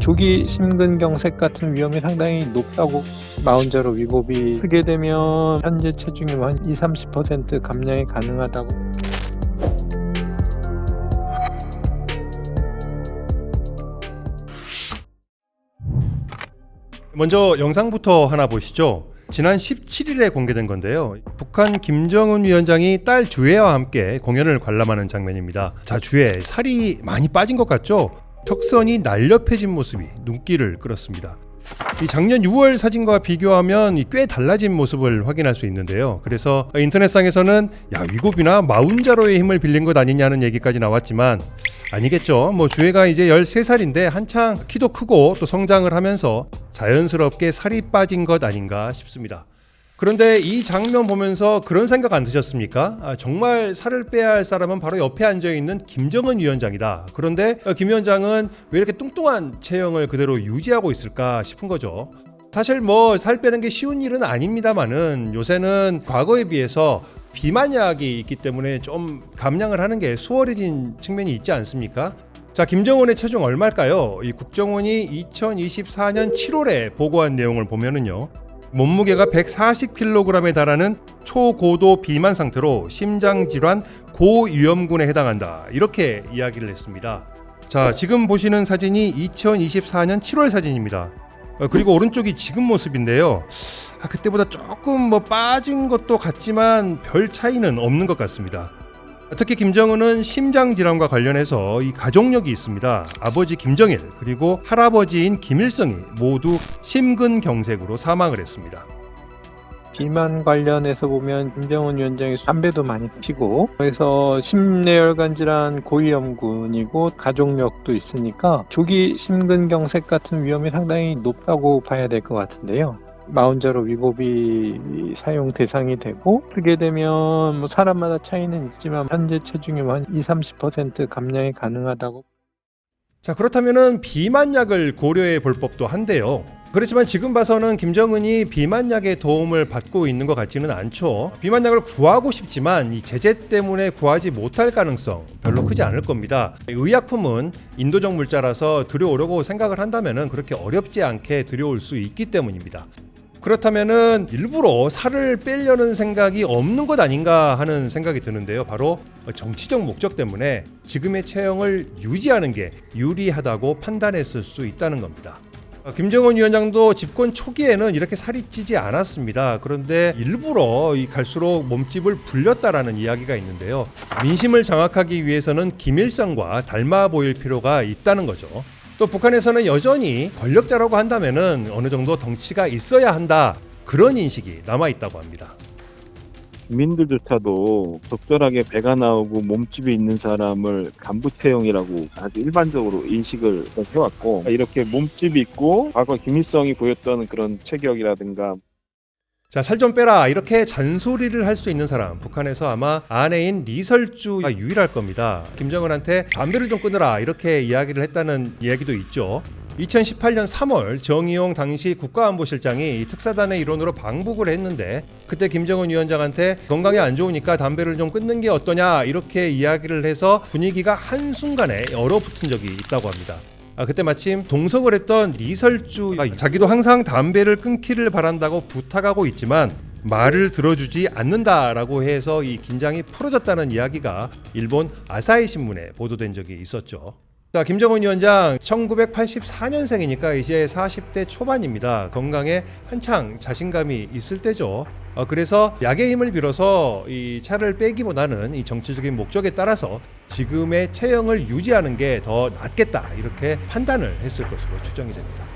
조기 심근경색 같은 위험이 상당히 높다고. 마운저로 위복이 크게 되면 현재 체중이 한 20-30% 감량이 가능하다고. 먼저 영상부터 하나 보시죠. 지난 17일에 공개된 건데요. 북한 김정은 위원장이 딸 주애와 함께 공연을 관람하는 장면입니다. 자, 주애 살이 많이 빠진 것 같죠? 턱선이 날렵해진 모습이 눈길을 끌었습니다. 이 작년 6월 사진과 비교하면 꽤 달라진 모습을 확인할 수 있는데요. 그래서 인터넷상에서는 위고비나 마운자로의 힘을 빌린 것 아니냐는 얘기까지 나왔지만 아니겠죠. 주애가 이제 13살인데 한창 키도 크고 또 성장을 하면서 자연스럽게 살이 빠진 것 아닌가 싶습니다. 그런데 이 장면 보면서 그런 생각 안 드셨습니까? 정말 살을 빼야 할 사람은 바로 옆에 앉아있는 김정은 위원장이다. 그런데 김 위원장은 왜 이렇게 뚱뚱한 체형을 그대로 유지하고 있을까 싶은 거죠. 사실 살 빼는 게 쉬운 일은 아닙니다만은 요새는 과거에 비해서 비만약이 있기 때문에 좀 감량을 하는 게 수월해진 측면이 있지 않습니까? 자, 김정은의 체중 얼마일까요? 이 국정원이 2024년 7월에 보고한 내용을 보면은요. 몸무게가 140kg에 달하는 초고도 비만 상태로 심장질환 고위험군에 해당한다. 이렇게 이야기를 했습니다. 자, 지금 보시는 사진이 2024년 7월 사진입니다. 그리고 오른쪽이 지금 모습인데요. 그때보다 조금 빠진 것도 같지만 별 차이는 없는 것 같습니다. 특히 김정은은 심장질환과 관련해서 이 가족력이 있습니다. 아버지 김정일 그리고 할아버지인 김일성이 모두 심근경색으로 사망을 했습니다. 비만 관련해서 보면 김정은 위원장이 담배도 많이 피고, 그래서 심뇌혈관 질환 고위험군이고 가족력도 있으니까 조기 심근경색 같은 위험이 상당히 높다고 봐야 될 것 같은데요. 마운저로 위복이 사용 대상이 되고, 크게 되면 사람마다 차이는 있지만 현재 체중이 한 20-30% 감량이 가능하다고. 자, 그렇다면은 비만약을 고려해 볼 법도 한데요. 그렇지만 지금 봐서는 김정은이 비만약의 도움을 받고 있는 것 같지는 않죠. 비만약을 구하고 싶지만 이 제재 때문에 구하지 못할 가능성 별로 크지 않을 겁니다. 의약품은 인도적 물자라서 들여오려고 생각을 한다면은 그렇게 어렵지 않게 들여올 수 있기 때문입니다. 그렇다면은 일부러 살을 빼려는 생각이 없는 것 아닌가 하는 생각이 드는데요. 바로 정치적 목적 때문에 지금의 체형을 유지하는 게 유리하다고 판단했을 수 있다는 겁니다. 김정은 위원장도 집권 초기에는 이렇게 살이 찌지 않았습니다. 그런데 일부러 갈수록 몸집을 불렸다라는 이야기가 있는데요. 민심을 장악하기 위해서는 김일성과 닮아 보일 필요가 있다는 거죠. 또 북한에서는 여전히 권력자라고 한다면은 어느 정도 덩치가 있어야 한다, 그런 인식이 남아 있다고 합니다. 국민들조차도 적절하게 배가 나오고 몸집이 있는 사람을 간부 체형이라고 아주 일반적으로 인식을 해왔고, 이렇게 몸집이 있고 과거 김일성이 보였던 그런 체격이라든가 자, 살 좀 빼라 이렇게 잔소리를 할 수 있는 사람, 북한에서 아마 아내인 리설주가 유일할 겁니다. 김정은한테 담배를 좀 끊으라 이렇게 이야기를 했다는 이야기도 있죠. 2018년 3월 정의용 당시 국가안보실장이 특사단의 일원으로 방북을 했는데, 그때 김정은 위원장한테 건강에 안 좋으니까 담배를 좀 끊는 게 어떠냐 이렇게 이야기를 해서 분위기가 한순간에 얼어붙은 적이 있다고 합니다. 그때 마침 동석을 했던 리설주가 자기도 항상 담배를 끊기를 바란다고 부탁하고 있지만 말을 들어주지 않는다라고 해서 이 긴장이 풀어졌다는 이야기가 일본 아사히 신문에 보도된 적이 있었죠. 자, 김정은 위원장 1984년생이니까 이제 40대 초반입니다. 건강에 한창 자신감이 있을 때죠. 그래서 약의 힘을 빌어서 이 살을 빼기보다는 이 정치적인 목적에 따라서 지금의 체형을 유지하는 게 더 낫겠다 이렇게 판단을 했을 것으로 추정이 됩니다.